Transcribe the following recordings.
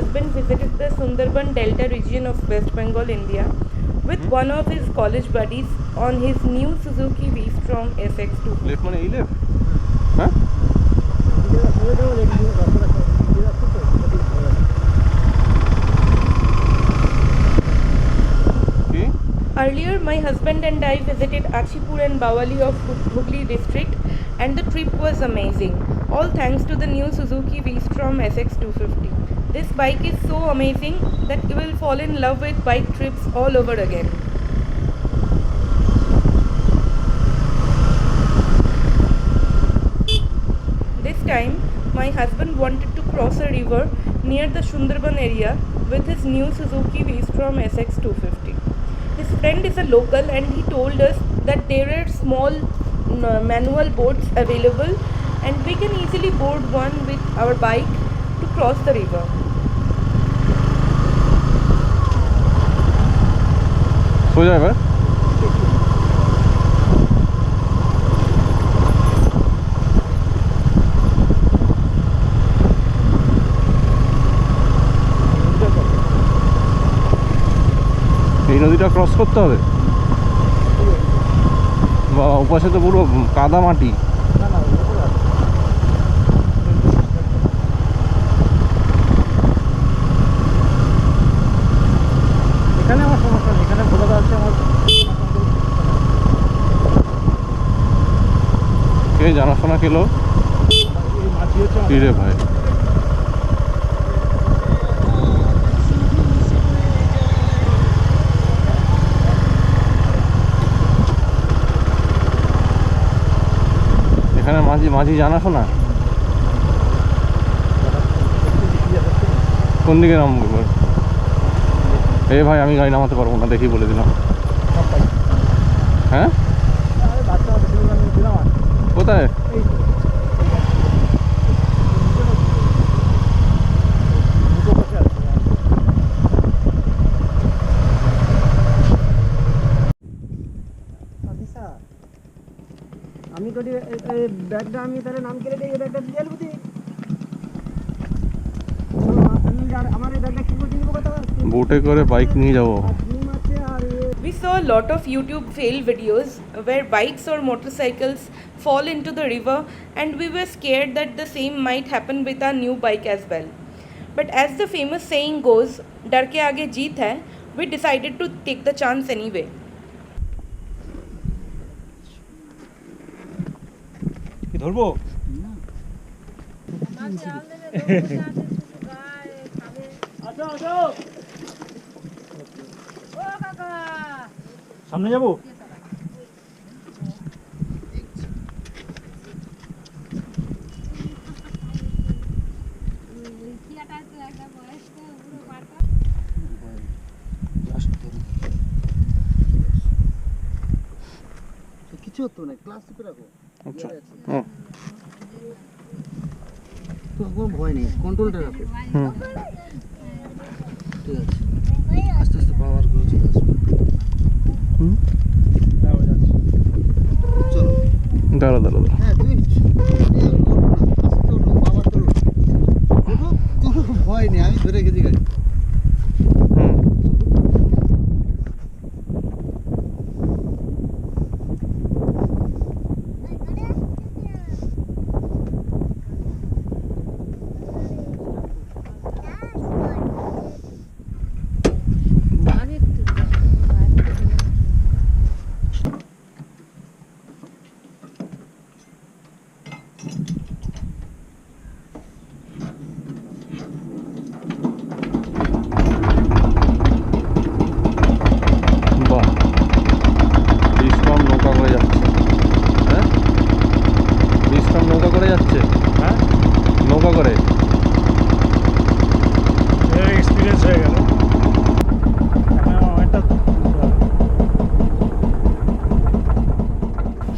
husband visited the Sundarban Delta region of West Bengal, India, with one of his college buddies on his new Suzuki V Strom SX 250. Left মানে এই left? হ্যাঁ? Earlier, my husband and I visited Achipur and Bawali of Hooghly district, and the trip was amazing. All thanks to the new Suzuki V Strom SX 250. This bike is so amazing that you will fall in love with bike trips all over again. This time, my husband wanted to cross a river near the Sundarban area with his new Suzuki V Strom SX 250. His friend is a local and he told us that there are small manual boats available and we can easily board one with our bike to cross the river. সোজা এবার এই নদীটা cross করতে হবে বা ওপাশে তো পুরো কাদা মাটি এখানে আমার সমস্যা নেই, এখানে ভোলা আছে আমার কে জানাশোনা খেলো মাঝি হচ্ছে কি রে ভাই এখানে মাঝি মাঝি জানাশোনা কোন দিকে নামবো এবার এই ভাই আমি গাড়ি নামাতে পারবো না দেখি বলে দিলাম হ্যাঁ কোথায় আমি তো ব্যাগটা আমি তাহলে নাম কেটে দিয়ে ব্যাগটা দিয়ে দেবো আমার এই ব্যাগটা কি করে নিব কথা বোটে করে বাইক নিয়ে যাবো We saw a lot of YouTube fail videos where bikes or motorcycles fall into the river and we were scared that the same might happen with our new bike as well. But as the famous saying goes, डर के आगे जीत है, we decided to take the chance anyway. কি ধরবো সামনে যাবো কিছু হতো না ক্লাস টিপে রাখো আচ্ছা তো কোনো ভয় নেই কন্ট্রোলটা রাখো ঠিক আছে আস্তে আস্তে পাওয়ার গুলো চলে আসবে চলো দাঁড়া দাঁড়া দাঁড়া হ্যাঁ তুমি পাওয়ার তোলো কোনো ভয় নেই আমি ধরে গেছি গাড়ি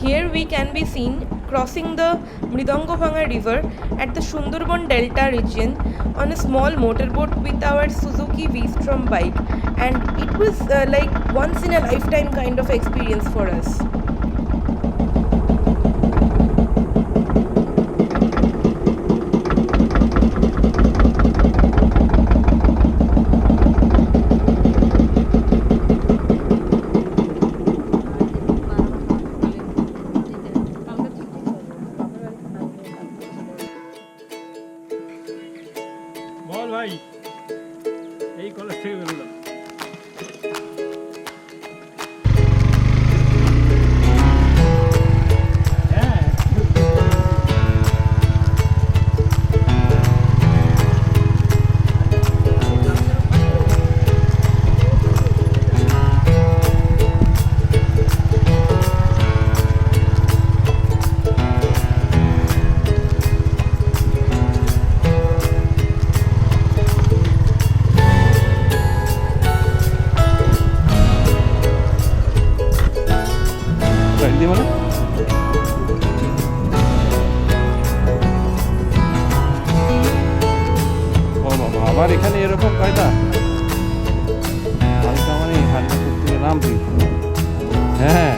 Here we can be seen crossing the Mridangabhanga river at the Sundarban Delta region on a small motorboat with our Suzuki V Strom bike, and it was like once in a lifetime kind of experience for us. আবার এখানে এরকম কায়দা, হালকা মানে হালকা করতে নামছি। হ্যাঁ